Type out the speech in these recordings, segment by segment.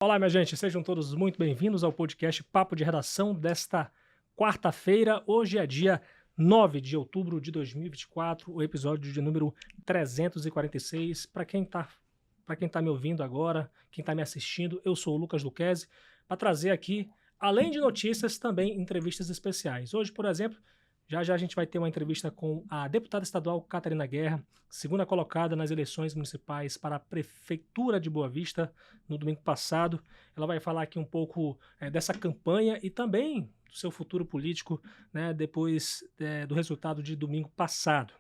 Olá, minha gente, sejam todos muito bem-vindos ao podcast Papo de Redação desta quarta-feira. Hoje é dia 9 de outubro de 2024, o episódio de número 346. Para quem tá me ouvindo agora, quem está me assistindo, eu sou o Lucas Luquezzi, para trazer aqui, além de notícias, também entrevistas especiais. Hoje, por exemplo, já a gente vai ter uma entrevista com a deputada estadual Catarina Guerra, segunda colocada nas eleições municipais para a Prefeitura de Boa Vista no domingo passado. Ela vai falar aqui um pouco dessa campanha e também do seu futuro político, né, depois do resultado de domingo passado.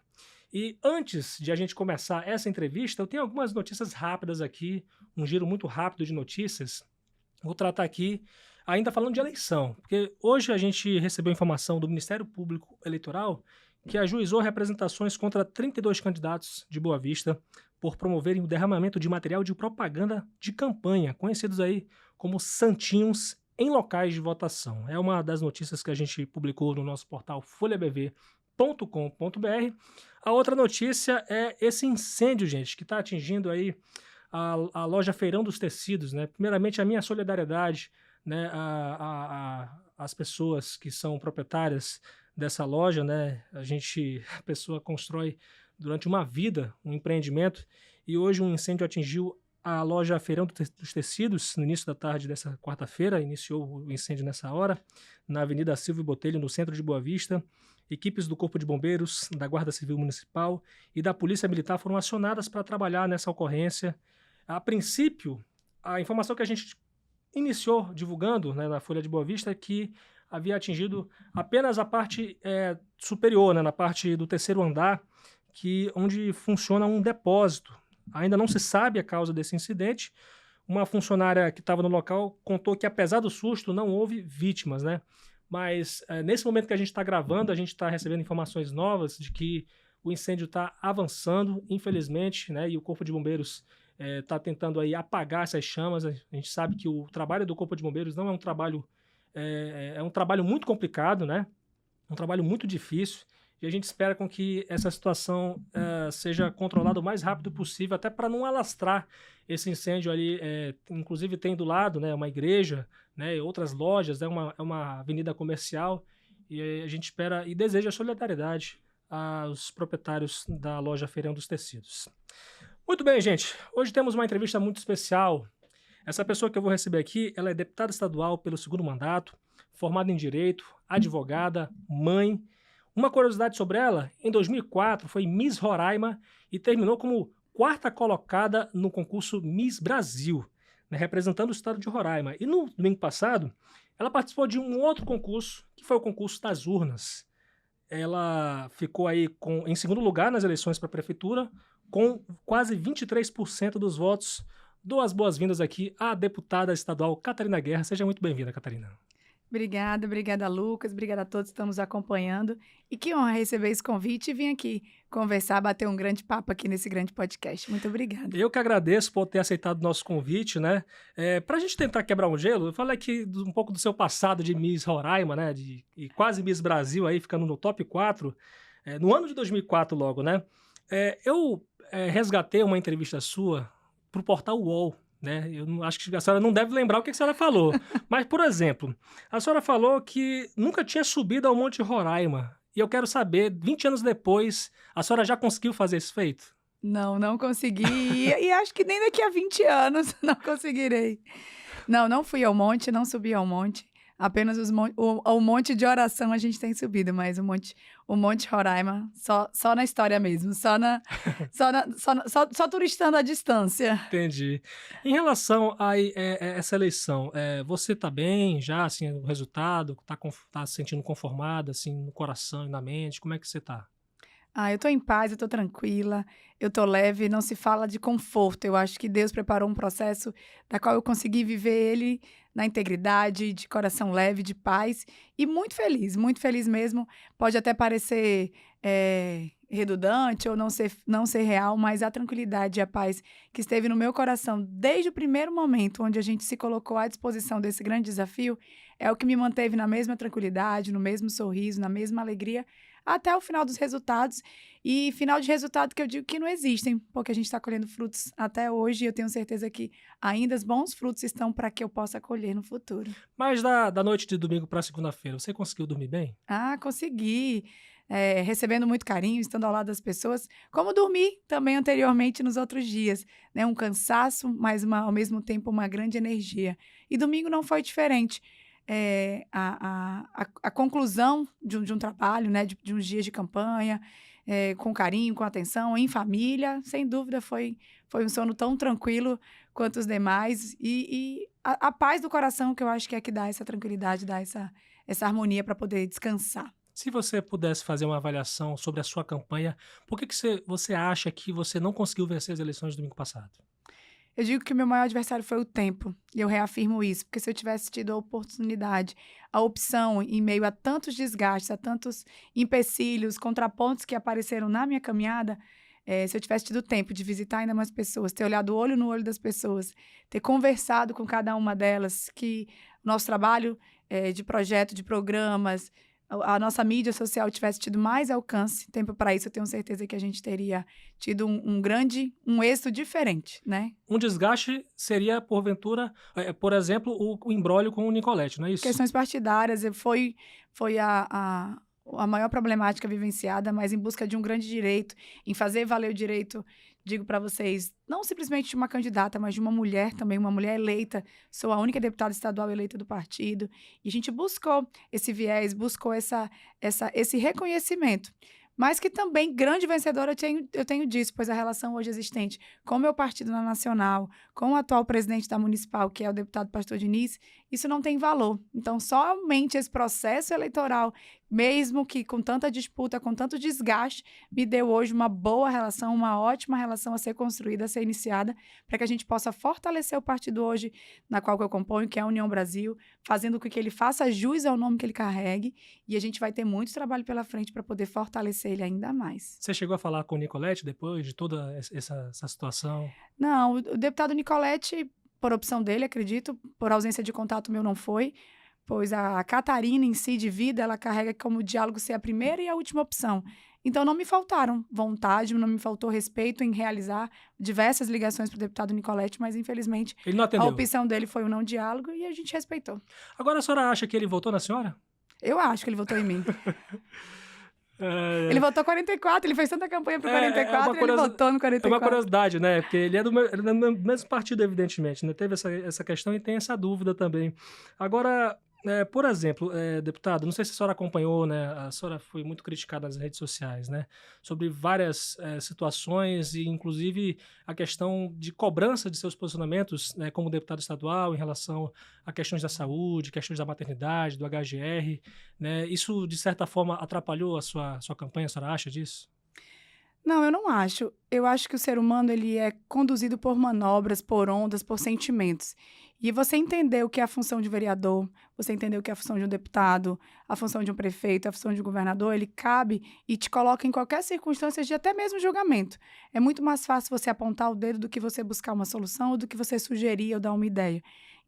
E antes de a gente começar essa entrevista, eu tenho algumas notícias rápidas aqui, um giro muito rápido de notícias. Vou tratar aqui ainda falando de eleição, porque hoje a gente recebeu informação do Ministério Público Eleitoral que ajuizou representações contra 32 candidatos de Boa Vista por promoverem o derramamento de material de propaganda de campanha, conhecidos aí como santinhos, em locais de votação. É uma das notícias que a gente publicou no nosso portal folhabv.com.br. A outra notícia é esse incêndio, gente, que está atingindo aí a loja Feirão dos Tecidos, né? Primeiramente, a minha solidariedade, né, as pessoas que são proprietárias dessa loja, né? A pessoa constrói durante uma vida um empreendimento e hoje um incêndio atingiu a loja Feirão dos Tecidos no início da tarde dessa quarta-feira. Iniciou o incêndio nessa hora, na Avenida Silvio Botelho, no centro de Boa Vista. Equipes do Corpo de Bombeiros, da Guarda Civil Municipal e da Polícia Militar foram acionadas para trabalhar nessa ocorrência. A princípio, a informação que a gente iniciou divulgando, né, na Folha de Boa Vista é que havia atingido apenas a parte superior, né, na parte do terceiro andar, onde funciona um depósito. Ainda não se sabe a causa desse incidente. Uma funcionária que estava no local contou que, apesar do susto, não houve vítimas, né? Mas nesse momento que a gente está gravando, a gente está recebendo informações novas de que o incêndio está avançando, infelizmente, né? E o Corpo de Bombeiros está tentando aí apagar essas chamas. A gente sabe que o trabalho do Corpo de Bombeiros não é um trabalho, é um trabalho muito complicado, né? Um trabalho muito difícil. E a gente espera com que essa situação seja controlada o mais rápido possível, até para não alastrar esse incêndio ali. Inclusive tem do lado, né, uma igreja, né, e outras lojas, é uma avenida comercial, e a gente espera e deseja solidariedade aos proprietários da loja Feirão dos Tecidos. Muito bem, gente. Hoje temos uma entrevista muito especial. Essa pessoa que eu vou receber aqui, ela é deputada estadual pelo segundo mandato, formada em Direito, advogada, mãe. Uma curiosidade sobre ela, em 2004 foi Miss Roraima e terminou como quarta colocada no concurso Miss Brasil, né, representando o estado de Roraima. E no domingo passado, ela participou de um outro concurso, que foi o concurso das urnas. Ela ficou aí em segundo lugar nas eleições para a prefeitura, com quase 23% dos votos. Dou as boas-vindas aqui à deputada estadual Catarina Guerra. Seja muito bem-vinda, Catarina. Obrigada, Lucas, obrigada a todos que estão nos acompanhando. E que honra receber esse convite e vir aqui conversar, bater um grande papo aqui nesse grande podcast. Muito obrigada. Eu que agradeço por ter aceitado o nosso convite, né? Para a gente tentar quebrar um gelo, eu falei aqui um pouco do seu passado de Miss Roraima, né? E quase Miss Brasil aí, ficando no top 4, no ano de 2004 logo, né? Eu resgatei uma entrevista sua para o portal UOL, né? Eu acho que a senhora não deve lembrar o que a senhora falou. Mas, por exemplo, a senhora falou que nunca tinha subido ao Monte Roraima. E eu quero saber, 20 anos depois, a senhora já conseguiu fazer esse feito? Não consegui. E acho que nem daqui a 20 anos não conseguirei. Não fui ao monte, não subi ao monte. Apenas o monte de oração a gente tem subido, mas o monte Roraima, só na história mesmo, só turistando à distância. Entendi. Em relação a essa eleição, você está bem já, assim, o resultado, tá se sentindo conformada, assim, no coração e na mente? Como é que você está? Eu tô em paz, eu tô tranquila, eu tô leve, não se fala de conforto. Eu acho que Deus preparou um processo da qual eu consegui viver ele na integridade, de coração leve, de paz e muito feliz mesmo. Pode até parecer redundante ou não ser real, mas a tranquilidade e a paz que esteve no meu coração desde o primeiro momento onde a gente se colocou à disposição desse grande desafio é o que me manteve na mesma tranquilidade, no mesmo sorriso, na mesma alegria, até o final dos resultados. E final de resultado que eu digo que não existem, porque a gente está colhendo frutos até hoje e eu tenho certeza que ainda os bons frutos estão para que eu possa colher no futuro. Mas da noite de domingo para segunda-feira, você conseguiu dormir bem? Ah, consegui. Recebendo muito carinho, estando ao lado das pessoas, como dormi também anteriormente nos outros dias, né? Um cansaço, mas ao mesmo tempo uma grande energia. E domingo não foi diferente. A conclusão de um trabalho, né? De uns dias de campanha, com carinho, com atenção, em família, sem dúvida foi um sono tão tranquilo quanto os demais. E a paz do coração que eu acho que é que dá essa tranquilidade, dá essa harmonia para poder descansar. Se você pudesse fazer uma avaliação sobre a sua campanha, por que você acha que você não conseguiu vencer as eleições do domingo passado? Eu digo que o meu maior adversário foi o tempo, e eu reafirmo isso, porque se eu tivesse tido a oportunidade, a opção, em meio a tantos desgastes, a tantos empecilhos, contrapontos que apareceram na minha caminhada, se eu tivesse tido tempo de visitar ainda mais pessoas, ter olhado olho no olho das pessoas, ter conversado com cada uma delas, que o nosso trabalho de projeto, de programas, a nossa mídia social tivesse tido mais alcance, tempo para isso, eu tenho certeza que a gente teria tido um êxito diferente, né? Um desgaste seria, porventura, por exemplo, o imbróglio com o Nicolete, não é isso? Questões partidárias, foi a maior problemática vivenciada, mas em busca de um grande direito, em fazer valer o direito, digo para vocês, não simplesmente de uma candidata, mas de uma mulher também, uma mulher eleita. Sou a única deputada estadual eleita do partido. E a gente buscou esse viés, buscou esse reconhecimento. Mas que também, grande vencedora, eu tenho disso, pois a relação hoje existente com o meu partido na nacional, com o atual presidente da municipal, que é o deputado Pastor Diniz, isso não tem valor. Então, somente esse processo eleitoral, mesmo que com tanta disputa, com tanto desgaste, me deu hoje uma boa relação, uma ótima relação a ser construída, a ser iniciada, para que a gente possa fortalecer o partido hoje, na qual eu componho, que é a União Brasil, fazendo com que ele faça jus ao nome que ele carregue, e a gente vai ter muito trabalho pela frente para poder fortalecer ele ainda mais. Você chegou a falar com o Nicolete depois de toda essa situação? Não, o deputado Nicolete, por opção dele, acredito, por ausência de contato meu não foi, pois a Catarina em si de vida, ela carrega como diálogo ser a primeira e a última opção. Então não me faltaram vontade, não me faltou respeito em realizar diversas ligações para o deputado Nicolete, mas infelizmente Ele não atendeu. A opção dele foi o não diálogo e a gente respeitou. Agora a senhora acha que ele votou na senhora? Eu acho que ele votou em mim. Ele votou 44, ele fez tanta campanha pro 44 e ele votou no 44. É uma curiosidade, né? Porque ele é do mesmo partido, evidentemente, né? Teve essa questão e tem essa dúvida também. Agora, por exemplo, deputado, não sei se a senhora acompanhou, né? A senhora foi muito criticada nas redes sociais, né? Sobre várias situações e, inclusive, a questão de cobrança de seus posicionamentos, né, como deputado estadual em relação a questões da saúde, questões da maternidade, do HGR, né? Isso, de certa forma, atrapalhou a sua campanha? A senhora acha disso? Não, eu não acho. Eu acho que o ser humano ele é conduzido por manobras, por ondas, por sentimentos. E você entender o que é a função de vereador, você entender o que é a função de um deputado, a função de um prefeito, a função de um governador, ele cabe e te coloca em qualquer circunstância de até mesmo julgamento. É muito mais fácil você apontar o dedo do que você buscar uma solução ou do que você sugerir ou dar uma ideia.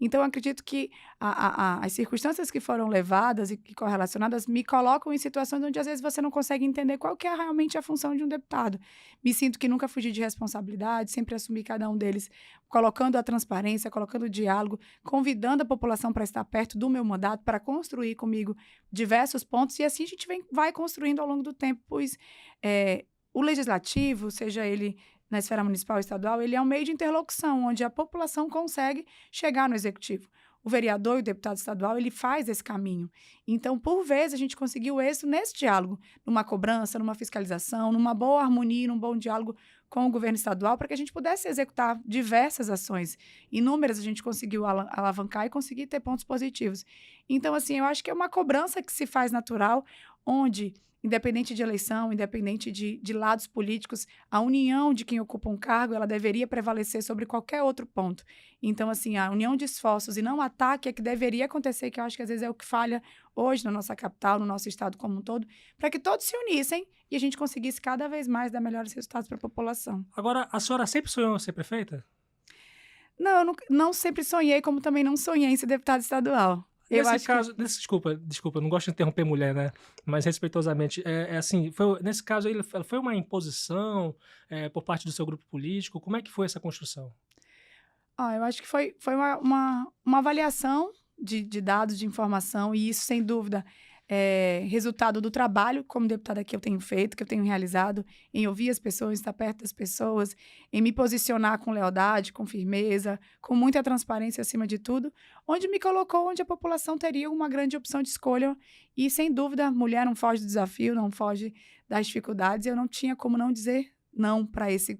Então, eu acredito que as circunstâncias que foram levadas e que correlacionadas me colocam em situações onde, às vezes, você não consegue entender qual que é realmente a função de um deputado. Me sinto que nunca fugi de responsabilidade, sempre assumi cada um deles, colocando a transparência, colocando o diálogo, convidando a população para estar perto do meu mandato, para construir comigo diversos pontos, e assim a gente vai construindo ao longo do tempo, pois o legislativo, seja ele na esfera municipal e estadual, ele é um meio de interlocução, onde a população consegue chegar no executivo. O vereador e o deputado estadual, ele faz esse caminho. Então, por vezes, a gente conseguiu êxito nesse diálogo, numa cobrança, numa fiscalização, numa boa harmonia, num bom diálogo com o governo estadual, para que a gente pudesse executar diversas ações. Inúmeras a gente conseguiu alavancar e conseguir ter pontos positivos. Então, assim, eu acho que é uma cobrança que se faz natural, onde, independente de eleição, independente de lados políticos, a união de quem ocupa um cargo, ela deveria prevalecer sobre qualquer outro ponto. Então, assim, a união de esforços e não o ataque é que deveria acontecer, que eu acho que às vezes é o que falha hoje na nossa capital, no nosso estado como um todo, para que todos se unissem e a gente conseguisse cada vez mais dar melhores resultados para a população. Agora, a senhora sempre sonhou em ser prefeita? Não, eu não sempre sonhei, como também não sonhei em ser deputada estadual. Eu Nesse acho que caso, desculpa, eu não gosto de interromper mulher, né? Mas respeitosamente, assim, nesse caso aí, foi uma imposição por parte do seu grupo político? Como é que foi essa construção? eu acho que foi uma avaliação de dados, de informação, e isso, sem dúvida, é resultado do trabalho como deputada que eu tenho feito, que eu tenho realizado, em ouvir as pessoas, estar perto das pessoas, em me posicionar com lealdade, com firmeza, com muita transparência acima de tudo, onde me colocou onde a população teria uma grande opção de escolha. E, sem dúvida, mulher não foge do desafio, não foge das dificuldades. Eu não tinha como não dizer não para esse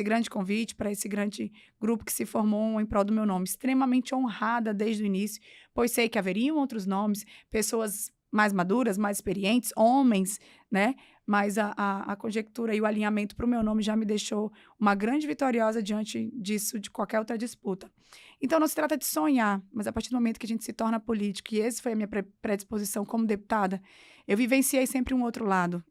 grande convite, para esse grande grupo que se formou em prol do meu nome. Extremamente honrada desde o início, pois sei que haveriam outros nomes, pessoas mais maduras, mais experientes, homens, né? Mas a conjectura e o alinhamento para o meu nome já me deixou uma grande vitoriosa diante disso, de qualquer outra disputa. Então, não se trata de sonhar, mas a partir do momento que a gente se torna político, e esse foi a minha predisposição como deputada, eu vivenciei sempre um outro lado.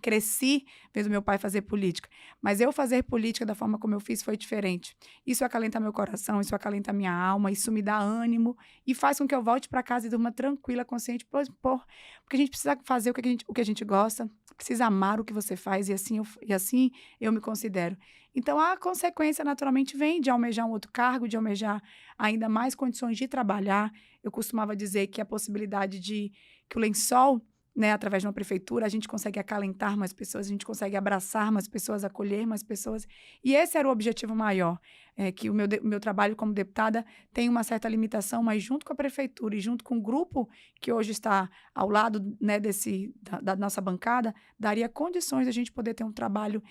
Cresci vendo meu pai fazer política, mas eu fazer política da forma como eu fiz foi diferente. Isso acalenta meu coração, isso acalenta minha alma, isso me dá ânimo e faz com que eu volte para casa e durma tranquila, consciente, porque a gente precisa fazer o que a gente gosta, precisa amar o que você faz, e assim eu me considero. Então, a consequência naturalmente vem de almejar um outro cargo, de almejar ainda mais condições de trabalhar. Eu costumava dizer que a possibilidade de que o lençol, né, através de uma prefeitura, a gente consegue acalentar mais pessoas, a gente consegue abraçar mais pessoas, acolher mais pessoas. E esse era o objetivo maior, que o meu trabalho como deputada tem uma certa limitação, mas junto com a prefeitura e junto com o grupo que hoje está ao lado, né, da nossa bancada, daria condições de a gente poder ter um trabalho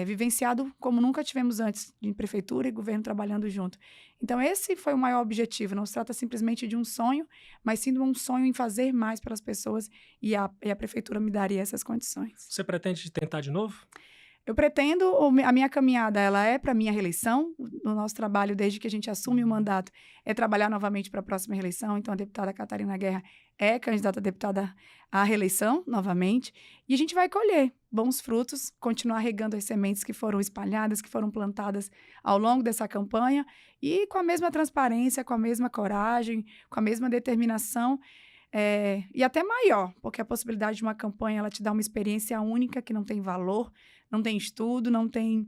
vivenciado como nunca tivemos antes, em prefeitura e governo trabalhando junto. Então, esse foi o maior objetivo. Não se trata simplesmente de um sonho, mas sim de um sonho em fazer mais pelas pessoas, e a prefeitura me daria essas condições. Você pretende tentar de novo? Eu pretendo, a minha caminhada, ela é para minha reeleição. O nosso trabalho, desde que a gente assume o mandato, é trabalhar novamente para a próxima reeleição. Então, a deputada Catarina Guerra é candidata a deputada à reeleição, novamente. E a gente vai colher bons frutos, continuar regando as sementes que foram espalhadas, que foram plantadas ao longo dessa campanha, e com a mesma transparência, com a mesma coragem, com a mesma determinação, e até maior, porque a possibilidade de uma campanha, ela te dá uma experiência única que não tem valor, não tem estudo, não tem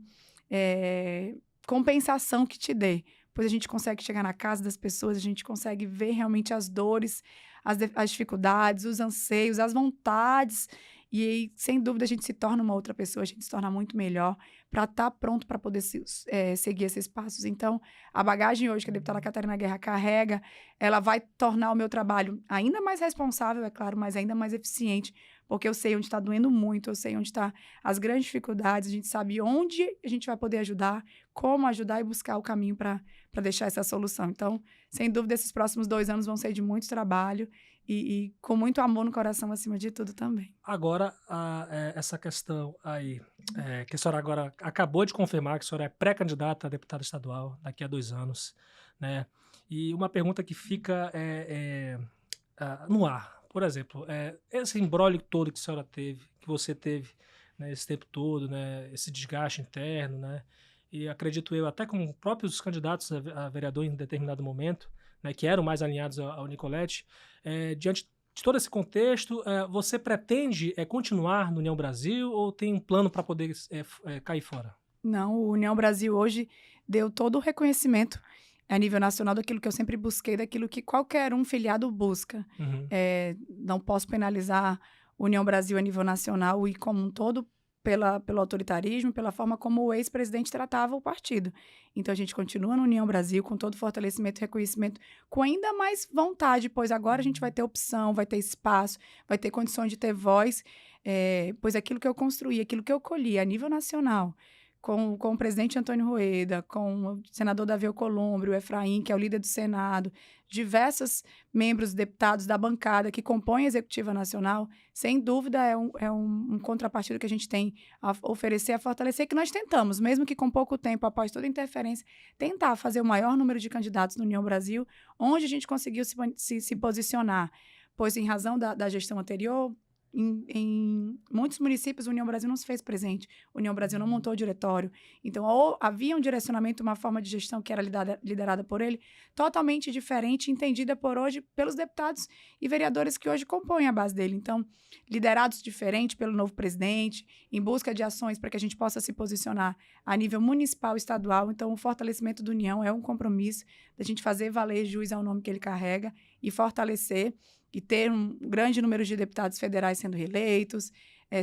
compensação que te dê. Pois a gente consegue chegar na casa das pessoas, a gente consegue ver realmente as dores, as dificuldades, os anseios, as vontades. E aí, sem dúvida, a gente se torna uma outra pessoa, a gente se torna muito melhor para estar pronto para poder seguir esses passos. Então, a bagagem hoje que a deputada Catarina Guerra carrega, ela vai tornar o meu trabalho ainda mais responsável, é claro, mas ainda mais eficiente, porque eu sei onde está doendo muito, eu sei onde estão as grandes dificuldades, a gente sabe onde a gente vai poder ajudar, como ajudar e buscar o caminho para deixar essa solução. Então, sem dúvida, esses próximos 2 anos vão ser de muito trabalho e com muito amor no coração, acima de tudo, também. Agora, essa questão aí, que a senhora agora acabou de confirmar que a senhora é pré-candidata a deputada estadual daqui a 2 anos, né? E uma pergunta que fica no ar, por exemplo, esse imbróglio todo que a senhora teve, que você teve, né, esse tempo todo, né, esse desgaste interno, né? E acredito eu, até com próprios candidatos a vereador em determinado momento, né, que eram mais alinhados ao Nicolete, diante de todo esse contexto, você pretende continuar no União Brasil ou tem um plano para poder cair fora? Não, o União Brasil hoje deu todo o reconhecimento a nível nacional daquilo que eu sempre busquei, daquilo que qualquer um filiado busca. Uhum. Não posso penalizar o União Brasil a nível nacional e como um todo pelo autoritarismo, pela forma como o ex-presidente tratava o partido. Então, a gente continua no União Brasil com todo o fortalecimento e reconhecimento, com ainda mais vontade, pois agora a gente vai ter opção, vai ter espaço, vai ter condições de ter voz, pois aquilo que eu construí, aquilo que eu colhi a nível nacional, com o presidente Antônio Rueda, com o senador Davi Alcolumbre, o Efraim, que é o líder do Senado, diversos membros, deputados da bancada que compõem a Executiva Nacional, sem dúvida é um contrapartido que a gente tem a oferecer, a fortalecer, que nós tentamos, mesmo que com pouco tempo, após toda interferência, tentar fazer o maior número de candidatos no União Brasil, onde a gente conseguiu se posicionar, pois em razão da gestão anterior, em muitos municípios, a União Brasil não se fez presente. A União Brasil não montou o diretório. Então, ou havia um direcionamento, uma forma de gestão que era liderada por ele, totalmente diferente, entendida por hoje pelos deputados e vereadores que hoje compõem a base dele. Então, liderados diferente pelo novo presidente, em busca de ações para que a gente possa se posicionar a nível municipal e estadual. Então, o fortalecimento da União é um compromisso da gente fazer valer jus ao nome que ele carrega e fortalecer e ter um grande número de deputados federais sendo reeleitos,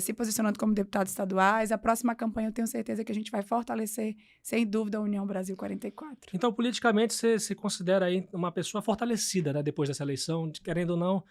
se posicionando como deputados estaduais. A próxima campanha eu tenho certeza que a gente vai fortalecer, sem dúvida, a União Brasil 44. Então, politicamente, você se considera aí uma pessoa fortalecida, né, depois dessa eleição, querendo ou não,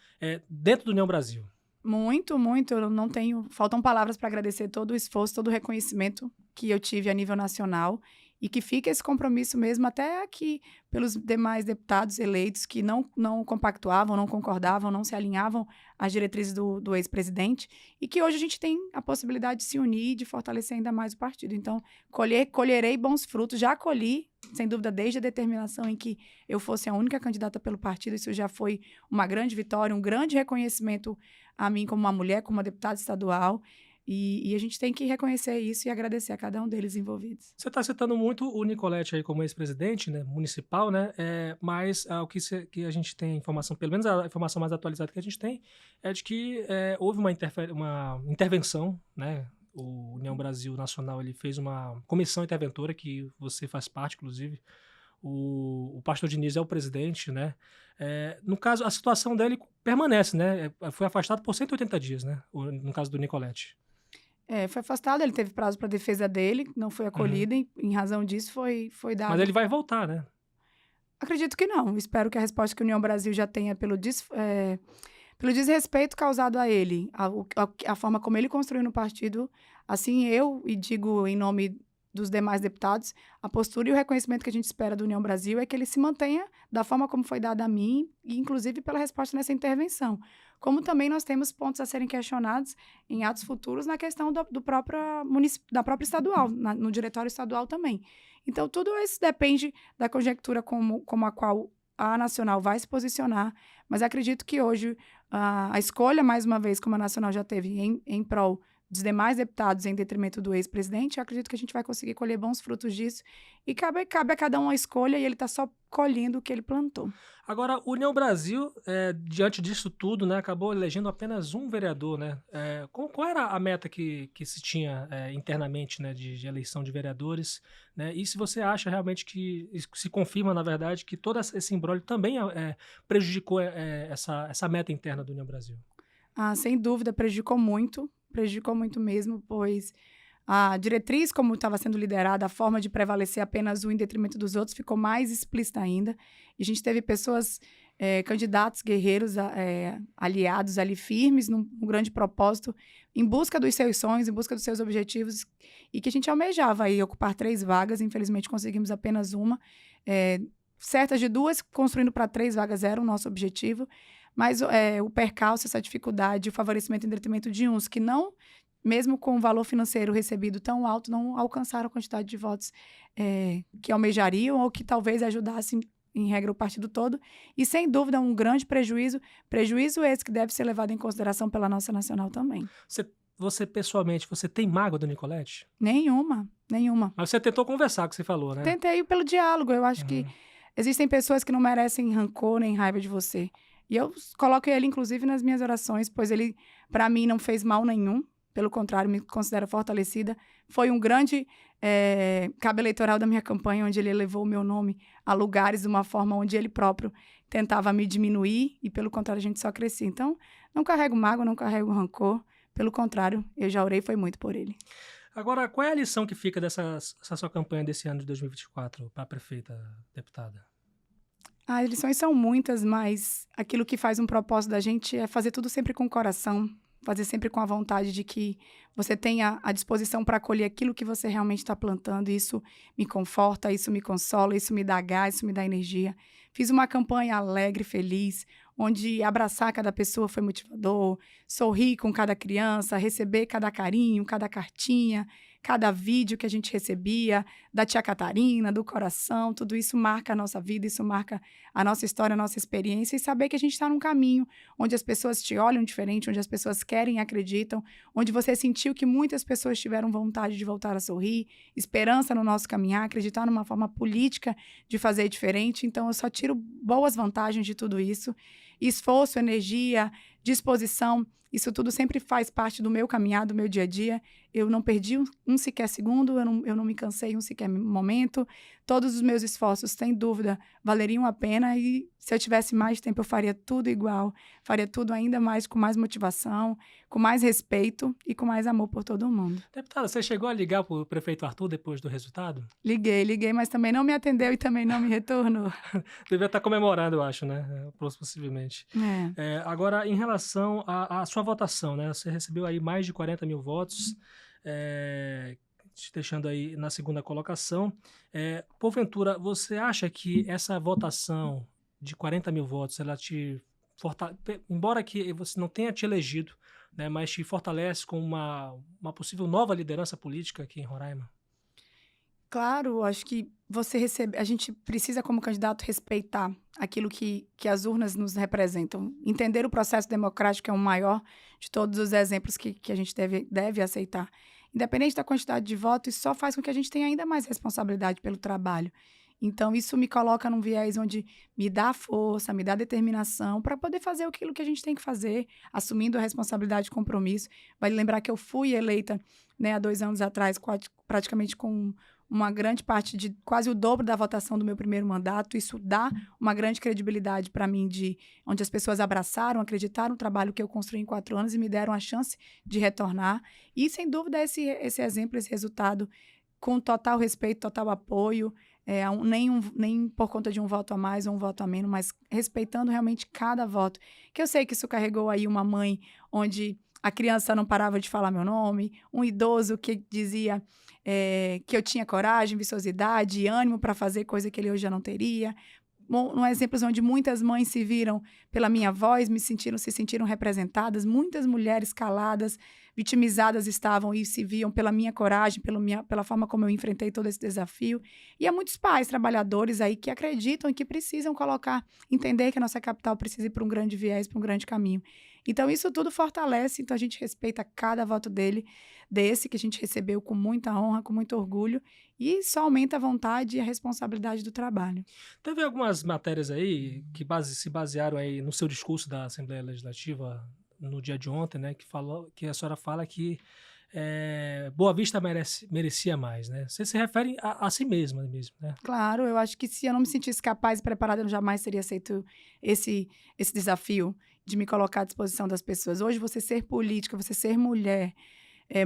dentro do União Brasil? Muito, muito. Eu não tenho... Faltam palavras para agradecer todo o esforço, todo o reconhecimento que eu tive a nível nacional e que fica esse compromisso mesmo até aqui pelos demais deputados eleitos que não compactuavam, não concordavam, não se alinhavam às diretrizes do ex-presidente e que hoje a gente tem a possibilidade de se unir e de fortalecer ainda mais o partido. Então, colherei bons frutos. Já colhi, sem dúvida, desde a determinação em que eu fosse a única candidata pelo partido. Isso já foi uma grande vitória, um grande reconhecimento a mim como uma mulher, como uma deputada estadual. E a gente tem que reconhecer isso e agradecer a cada um deles envolvidos. Você está citando muito o Nicoletti aí como ex-presidente, né, municipal, né? Mas o que a gente tem informação, pelo menos a informação mais atualizada que a gente tem, é de que houve uma intervenção, né? O União Brasil Nacional ele fez uma comissão interventora que você faz parte, inclusive. O pastor Diniz é o presidente, né? No caso, a situação dele permanece, né? Foi afastado por 180 dias, né? No caso do Nicoletti. Foi afastado, ele teve prazo para defesa dele, não foi acolhido, e em razão disso foi dado. Mas ele vai voltar, né? Acredito que não. Espero que a resposta que a União Brasil já tenha pelo desrespeito causado a ele, a forma como ele construiu no partido, assim e digo em nome dos demais deputados, a postura e o reconhecimento que a gente espera do União Brasil é que ele se mantenha da forma como foi dada a mim, e inclusive pela resposta nessa intervenção. Como também nós temos pontos a serem questionados em atos futuros na questão da própria estadual, no diretório estadual também. Então, tudo isso depende da conjectura como a qual a Nacional vai se posicionar, mas acredito que hoje a escolha, mais uma vez, como a Nacional já teve em prol dos demais deputados em detrimento do ex-presidente, eu acredito que a gente vai conseguir colher bons frutos disso. E cabe a cada um a escolha e ele está só colhendo o que ele plantou. Agora, o União Brasil, diante disso tudo, né, acabou elegendo apenas um vereador, né? Qual era a meta que se tinha internamente, né, de eleição de vereadores? Né? E se você acha realmente que se confirma, na verdade, que todo esse imbróglio também prejudicou essa meta interna do União Brasil? Sem dúvida, prejudicou muito mesmo, pois a diretriz, como estava sendo liderada, a forma de prevalecer apenas um em detrimento dos outros, ficou mais explícita ainda. E a gente teve pessoas, candidatos, guerreiros, aliados ali, firmes, num grande propósito, em busca dos seus sonhos, em busca dos seus objetivos, e que a gente almejava aí ocupar 3 vagas, infelizmente conseguimos apenas uma, certas de 2, construindo para 3 vagas era o nosso objetivo, mas o percalço, essa dificuldade, o favorecimento em detrimento de uns que não, mesmo com o valor financeiro recebido tão alto, não alcançaram a quantidade de votos que almejariam ou que talvez ajudassem, em regra, o partido todo. E, sem dúvida, um grande prejuízo esse que deve ser levado em consideração pela nossa Nacional também. Você, pessoalmente, você tem mágoa do Nicoletti? Nenhuma. Mas você tentou conversar, que você falou, né? Tentei pelo diálogo. Eu acho que existem pessoas que não merecem rancor nem raiva de você. E eu coloco ele, inclusive, nas minhas orações, pois ele, para mim, não fez mal nenhum. Pelo contrário, me considero fortalecida. Foi um grande cabo eleitoral da minha campanha, onde ele elevou o meu nome a lugares de uma forma onde ele próprio tentava me diminuir e, pelo contrário, a gente só crescia. Então, não carrego mágoa, não carrego rancor. Pelo contrário, eu já orei, foi muito por ele. Agora, qual é a lição que fica dessa sua campanha desse ano de 2024 para prefeita, deputada? As lições são muitas, mas aquilo que faz um propósito da gente é fazer tudo sempre com o coração, fazer sempre com a vontade de que você tenha a disposição para acolher aquilo que você realmente está plantando. Isso me conforta, isso me consola, isso me dá gás, isso me dá energia. Fiz uma campanha alegre, feliz, onde abraçar cada pessoa foi motivador, sorrir com cada criança, receber cada carinho, cada cartinha, cada vídeo que a gente recebia, da tia Catarina, do coração, tudo isso marca a nossa vida, isso marca a nossa história, a nossa experiência, e saber que a gente está num caminho onde as pessoas te olham diferente, onde as pessoas querem e acreditam, onde você sentiu que muitas pessoas tiveram vontade de voltar a sorrir, esperança no nosso caminhar, acreditar numa forma política de fazer diferente. Então, eu só tiro boas vantagens de tudo isso. Esforço, energia, disposição, isso tudo sempre faz parte do meu caminhar, do meu dia a dia. Eu não perdi um sequer segundo, eu não me cansei um sequer momento. Todos os meus esforços, sem dúvida, valeriam a pena, e se eu tivesse mais tempo eu faria tudo igual, faria tudo ainda mais, com mais motivação, com mais respeito e com mais amor por todo mundo. Deputada, você chegou a ligar para o prefeito Arthur depois do resultado? Liguei, mas também não me atendeu e também não me retornou. Devia estar comemorando, eu acho, né? Possivelmente. Agora, em relação à sua votação, né? Você recebeu aí mais de 40 mil votos, te deixando aí na segunda colocação. Porventura, você acha que essa votação de 40 mil votos, ela te embora que você não tenha te elegido, né, mas te fortalece com uma possível nova liderança política aqui em Roraima? Claro, acho que a gente precisa, como candidato, respeitar aquilo que as urnas nos representam. Entender o processo democrático é o maior de todos os exemplos que a gente deve aceitar. Independente da quantidade de votos, isso só faz com que a gente tenha ainda mais responsabilidade pelo trabalho. Então, isso me coloca num viés onde me dá força, me dá determinação para poder fazer aquilo que a gente tem que fazer, assumindo a responsabilidade e compromisso. Vale lembrar que eu fui eleita, né, há 2 anos atrás, praticamente com uma grande parte de quase o dobro da votação do meu primeiro mandato. Isso dá uma grande credibilidade para mim, onde as pessoas abraçaram, acreditaram no trabalho que eu construí em 4 anos e me deram a chance de retornar. E, sem dúvida, esse exemplo, esse resultado, com total respeito, total apoio, nem por conta de um voto a mais ou um voto a menos, mas respeitando realmente cada voto. Que eu sei que isso carregou aí uma mãe onde a criança não parava de falar meu nome, um idoso que dizia que eu tinha coragem, viciosidade e ânimo para fazer coisa que ele hoje já não teria. Bom, exemplos onde muitas mães se viram pela minha voz, se sentiram representadas, muitas mulheres caladas, vitimizadas estavam e se viam pela minha coragem, pela forma como eu enfrentei todo esse desafio. E há muitos pais, trabalhadores aí que acreditam e que precisam entender que a nossa capital precisa ir para um grande viés, para um grande caminho. Então, isso tudo fortalece, então a gente respeita cada voto desse que a gente recebeu com muita honra, com muito orgulho, e só aumenta a vontade e a responsabilidade do trabalho. Teve algumas matérias aí que se basearam aí no seu discurso da Assembleia Legislativa no dia de ontem, né, que a senhora fala que Boa Vista merecia mais, né? Você se refere a si mesma mesmo, né? Claro, eu acho que se eu não me sentisse capaz e preparada, eu jamais teria aceito esse desafio de me colocar à disposição das pessoas. Hoje, você ser política, você ser mulher,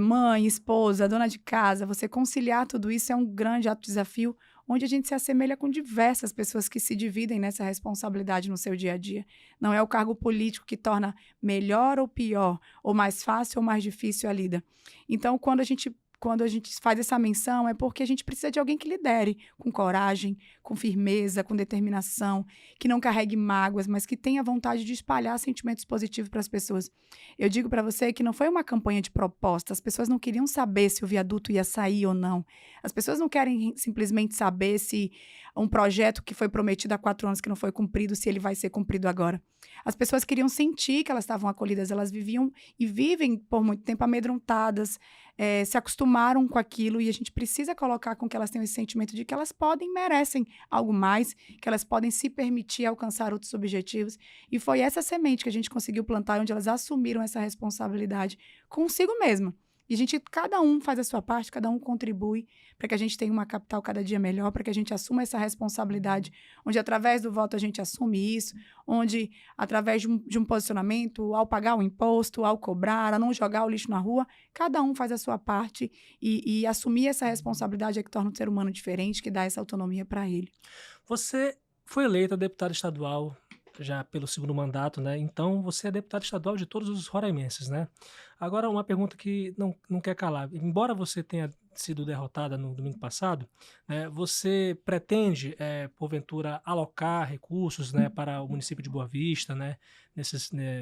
mãe, esposa, dona de casa, você conciliar tudo isso é um grande alto desafio, onde a gente se assemelha com diversas pessoas que se dividem nessa responsabilidade no seu dia a dia. Não é o cargo político que torna melhor ou pior, ou mais fácil ou mais difícil a lida. Então, quando a gente faz essa menção, é porque a gente precisa de alguém que lidere com coragem, com firmeza, com determinação, que não carregue mágoas, mas que tenha vontade de espalhar sentimentos positivos para as pessoas. Eu digo para você que não foi uma campanha de proposta, as pessoas não queriam saber se o viaduto ia sair ou não. As pessoas não querem simplesmente saber se um projeto que foi prometido há 4 anos que não foi cumprido, se ele vai ser cumprido agora. As pessoas queriam sentir que elas estavam acolhidas, elas viviam e vivem por muito tempo amedrontadas, se acostumaram com aquilo, e a gente precisa colocar com que elas tenham esse sentimento de que elas podem, merecem algo mais, que elas podem se permitir alcançar outros objetivos. E foi essa semente que a gente conseguiu plantar, onde elas assumiram essa responsabilidade consigo mesma. E cada um faz a sua parte, cada um contribui para que a gente tenha uma capital cada dia melhor, para que a gente assuma essa responsabilidade, onde através do voto a gente assume isso, onde através de um posicionamento, ao pagar o imposto, ao cobrar, a não jogar o lixo na rua, cada um faz a sua parte, e assumir essa responsabilidade é que torna o ser humano diferente, que dá essa autonomia para ele. Você foi eleita deputada estadual já pelo 2º mandato, né? Então, você é deputado estadual de todos os roraimenses, né? Agora, uma pergunta que não quer calar. Embora você tenha sido derrotada no domingo passado, né, você pretende, porventura, alocar recursos, né, para o município de Boa Vista, né,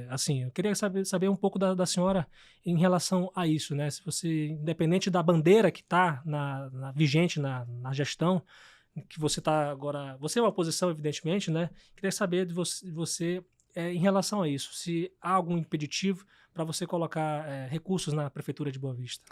assim, eu queria saber um pouco da senhora em relação a isso, né, se você, independente da bandeira que está vigente na gestão, que você está agora, você é uma oposição, evidentemente, né, queria saber de você em relação a isso, se há algum impeditivo para você colocar recursos na Prefeitura de Boa Vista.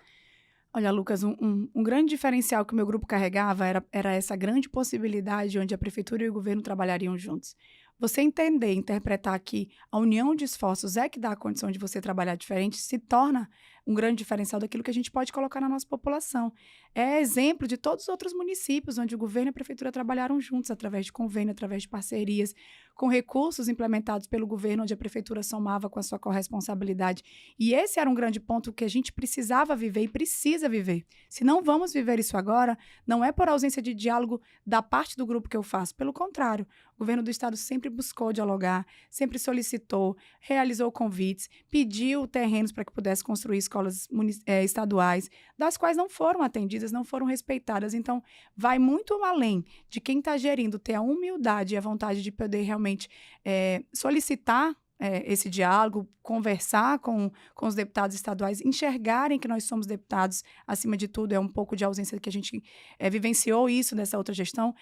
Olha, Lucas, um grande diferencial que o meu grupo carregava era essa grande possibilidade onde a prefeitura e o governo trabalhariam juntos. Você entender, interpretar que a união de esforços é que dá a condição de você trabalhar diferente, se torna um grande diferencial daquilo que a gente pode colocar na nossa população. É exemplo de todos os outros municípios onde o governo e a prefeitura trabalharam juntos, através de convênio, através de parcerias, com recursos implementados pelo governo, onde a prefeitura somava com a sua corresponsabilidade. E esse era um grande ponto que a gente precisava viver e precisa viver. Se não vamos viver isso agora, não é por ausência de diálogo da parte do grupo que eu faço. Pelo contrário, o governo do estado sempre buscou dialogar, sempre solicitou, realizou convites, pediu terrenos para que pudesse construir escolas estaduais, das quais não foram atendidas, não foram respeitadas. Então, vai muito além de quem está gerindo ter a humildade e a vontade de poder realmente solicitar esse diálogo, conversar com os deputados estaduais, enxergarem que nós somos deputados, acima de tudo, é um pouco de ausência que a gente vivenciou isso nessa outra gestão.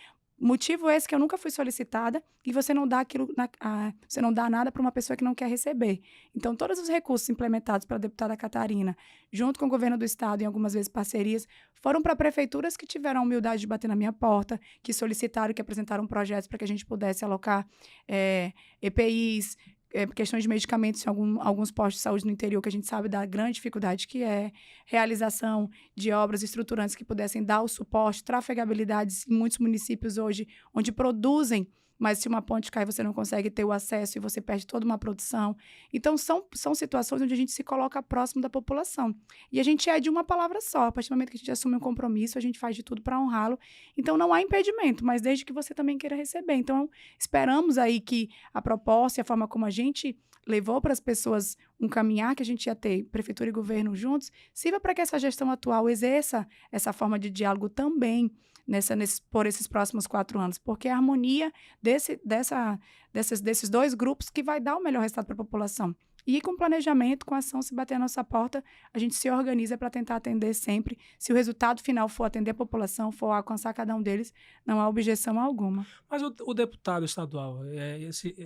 Motivo esse que eu nunca fui solicitada e você não dá você não dá nada para uma pessoa que não quer receber. Então, todos os recursos implementados para a deputada Catarina, junto com o governo do estado e algumas vezes parcerias, foram para prefeituras que tiveram a humildade de bater na minha porta, que solicitaram, que apresentaram projetos para que a gente pudesse alocar EPIs, questões de medicamentos em alguns postos de saúde no interior, que a gente sabe da grande dificuldade que é, realização de obras estruturantes que pudessem dar o suporte, trafegabilidades em muitos municípios hoje, onde produzem, mas se uma ponte cai, você não consegue ter o acesso e você perde toda uma produção. Então, são situações onde a gente se coloca próximo da população. E a gente é de uma palavra só. A partir do momento que a gente assume um compromisso, a gente faz de tudo para honrá-lo. Então, não há impedimento, mas desde que você também queira receber. Então, esperamos aí que a proposta e a forma como a gente levou para as pessoas um caminhar que a gente ia ter, prefeitura e governo juntos, sirva para que essa gestão atual exerça essa forma de diálogo também por esses próximos 4 anos, porque é a harmonia desses dois grupos que vai dar o melhor resultado para a população. E com planejamento, com ação, se bater a nossa porta, a gente se organiza para tentar atender sempre. Se o resultado final for atender a população, for alcançar cada um deles, não há objeção alguma. Mas o deputado estadual,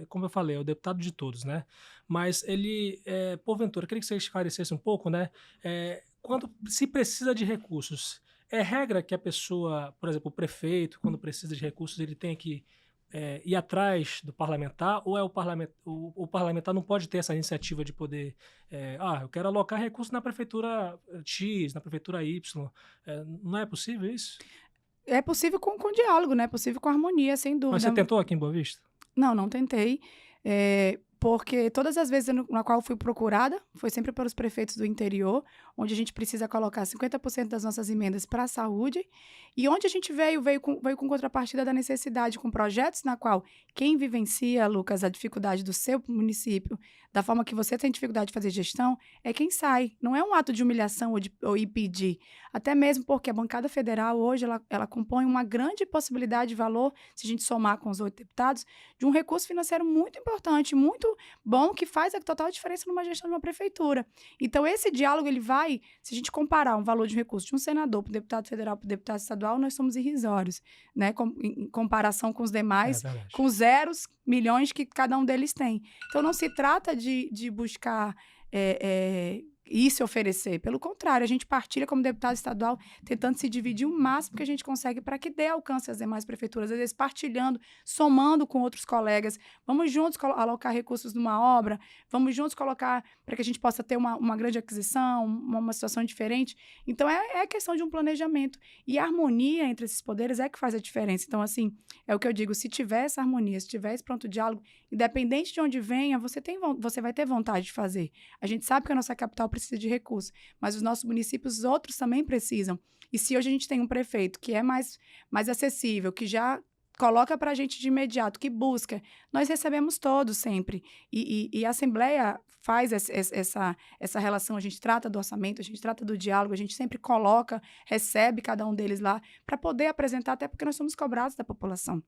como eu falei, é o deputado de todos, né? Mas ele, porventura, queria que você esclarecesse um pouco, né? Quando se precisa de recursos, é regra que a pessoa, por exemplo, o prefeito, quando precisa de recursos, ele tem que ir atrás do parlamentar, ou o parlamentar não pode ter essa iniciativa de poder, eu quero alocar recursos na prefeitura X, na prefeitura Y. Não é possível isso? É possível com diálogo, né? É possível com harmonia, sem dúvida. Mas você tentou aqui em Boa Vista? Não tentei. Porque todas as vezes na qual fui procurada, foi sempre pelos prefeitos do interior, onde a gente precisa colocar 50% das nossas emendas para a saúde, e onde a gente veio com contrapartida da necessidade, com projetos na qual quem vivencia, Lucas, a dificuldade do seu município, da forma que você tem dificuldade de fazer gestão, é quem sai. Não é um ato de humilhação ou ir pedir. Até mesmo porque a bancada federal hoje, ela compõe uma grande possibilidade de valor, se a gente somar com os 8 deputados, de um recurso financeiro muito importante, muito bom, que faz a total diferença numa gestão de uma prefeitura. Então, esse diálogo, ele vai, se a gente comparar um valor de recurso de um senador para o deputado federal para o deputado estadual, nós somos irrisórios, né? Em comparação com os demais, com zeros, milhões que cada um deles tem. Então, não se trata de buscar e se oferecer. Pelo contrário, a gente partilha como deputado estadual, tentando se dividir o máximo que a gente consegue para que dê alcance às demais prefeituras, às vezes partilhando, somando com outros colegas. Vamos juntos alocar recursos numa obra, vamos juntos colocar para que a gente possa ter uma grande aquisição, uma situação diferente. Então, é questão de um planejamento. E a harmonia entre esses poderes é que faz a diferença. Então, assim, é o que eu digo, se tiver essa harmonia, se tiver esse pronto diálogo, independente de onde venha, você vai ter vontade de fazer. A gente sabe que a nossa capital precisa de recursos, mas os nossos municípios, outros também precisam. E se hoje a gente tem um prefeito que é mais acessível, que já coloca para a gente de imediato, que busca, nós recebemos todos sempre. E a Assembleia faz essa relação, a gente trata do orçamento, a gente trata do diálogo, a gente sempre coloca, recebe cada um deles lá, para poder apresentar, até porque nós somos cobrados da população.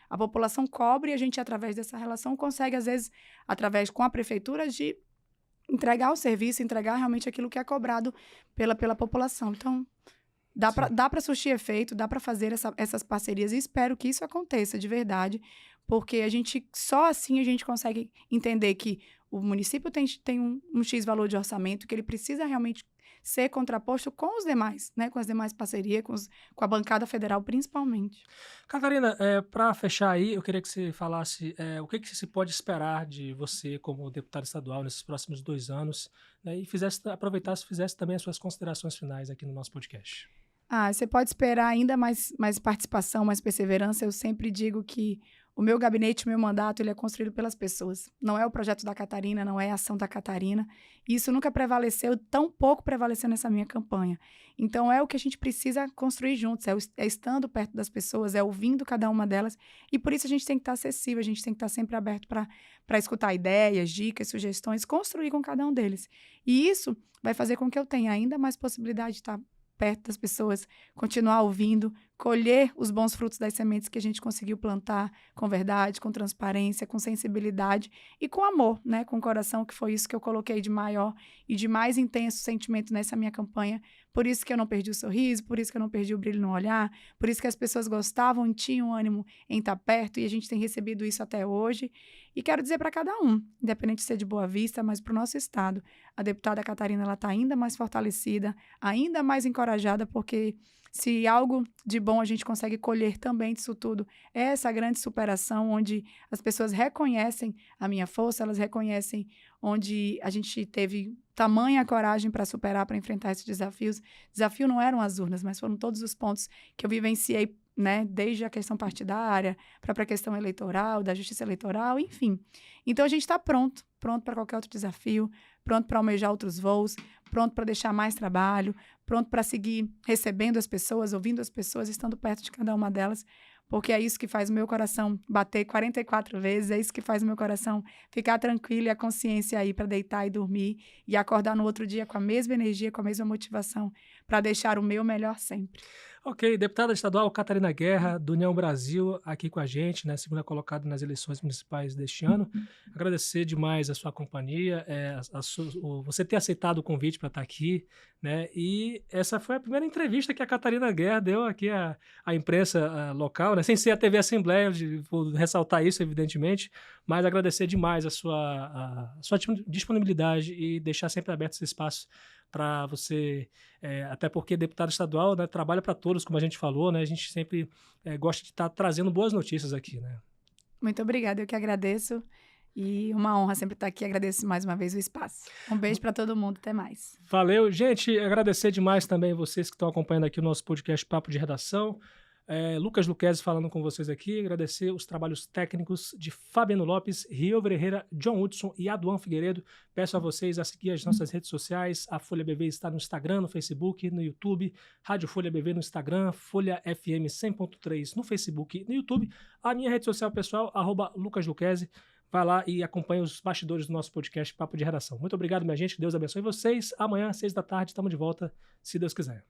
A população cobra e a gente, através dessa relação, consegue, às vezes, com a prefeitura, de entregar o serviço, entregar realmente aquilo que é cobrado pela população. Então, dá para surtir efeito, dá para fazer essas parcerias e espero que isso aconteça de verdade, porque só assim a gente consegue entender que o município tem um X valor de orçamento, que ele precisa realmente ser contraposto com os demais, né? Com as demais parcerias, com a bancada federal principalmente. Catarina, para fechar aí, eu queria que você falasse o que se pode esperar de você como deputada estadual nesses próximos 2 anos, né, e aproveitasse e fizesse também as suas considerações finais aqui no nosso podcast. Você pode esperar ainda mais participação, mais perseverança. Eu sempre digo que o meu gabinete, o meu mandato, ele é construído pelas pessoas. Não é o projeto da Catarina, não é a ação da Catarina. Isso nunca prevaleceu, tão pouco prevaleceu nessa minha campanha. Então, é o que a gente precisa construir juntos, é estando perto das pessoas, é ouvindo cada uma delas. E por isso a gente tem que estar acessível, a gente tem que estar sempre aberto para escutar ideias, dicas, sugestões, construir com cada um deles. E isso vai fazer com que eu tenha ainda mais possibilidade de estar perto das pessoas, continuar ouvindo, colher os bons frutos das sementes que a gente conseguiu plantar com verdade, com transparência, com sensibilidade e com amor, né? Com coração, que foi isso que eu coloquei de maior e de mais intenso sentimento nessa minha campanha. Por isso que eu não perdi o sorriso, por isso que eu não perdi o brilho no olhar, por isso que as pessoas gostavam e tinham ânimo em estar perto e a gente tem recebido isso até hoje. E quero dizer para cada um, independente de ser de Boa Vista, mas para o nosso estado, a deputada Catarina está ainda mais fortalecida, ainda mais encorajada, porque se algo de bom a gente consegue colher também disso tudo, é essa grande superação onde as pessoas reconhecem a minha força, elas reconhecem onde a gente teve tamanha coragem para superar, para enfrentar esses desafios. Desafio não eram as urnas, mas foram todos os pontos que eu vivenciei, né, desde a questão partidária, para a questão eleitoral, da justiça eleitoral, enfim. Então, a gente está pronto para qualquer outro desafio, pronto para almejar outros voos, pronto para deixar mais trabalho, pronto para seguir recebendo as pessoas, ouvindo as pessoas, estando perto de cada uma delas, porque é isso que faz o meu coração bater 44 vezes, é isso que faz o meu coração ficar tranquilo e a consciência aí para deitar e dormir e acordar no outro dia com a mesma energia, com a mesma motivação, para deixar o meu melhor sempre. Ok, deputada estadual Catarina Guerra, do União Brasil, aqui com a gente, né, segunda colocada nas eleições municipais deste ano. Agradecer demais a sua companhia, você ter aceitado o convite para estar aqui, né, e essa foi a primeira entrevista que a Catarina Guerra deu aqui à imprensa local, né, sem ser a TV Assembleia, vou ressaltar isso, evidentemente, mas agradecer demais a sua disponibilidade e deixar sempre aberto esse espaço para você, até porque deputado estadual, né, trabalha para todos, como a gente falou, né, a gente sempre gosta de estar trazendo boas notícias aqui, né. Muito obrigada, eu que agradeço e uma honra sempre estar aqui, agradeço mais uma vez o espaço. Um beijo para todo mundo, até mais. Valeu, gente, agradecer demais também vocês que estão acompanhando aqui o nosso podcast Papo de Redação. Lucas Luquezzi falando com vocês aqui, agradecer os trabalhos técnicos de Fabiano Lopes, Rio Ferreira, John Hudson e Aduan Figueiredo. Peço a vocês a seguir as nossas redes sociais, a Folha BV está no Instagram, no Facebook, no YouTube, Rádio Folha BV no Instagram, Folha FM 100.3 no Facebook e no YouTube. A minha rede social pessoal, @Lucas Luquezzi. Vai lá e acompanhe os bastidores do nosso podcast Papo de Redação. Muito obrigado, minha gente, Deus abençoe vocês. Amanhã, às 6 da tarde, estamos de volta, se Deus quiser.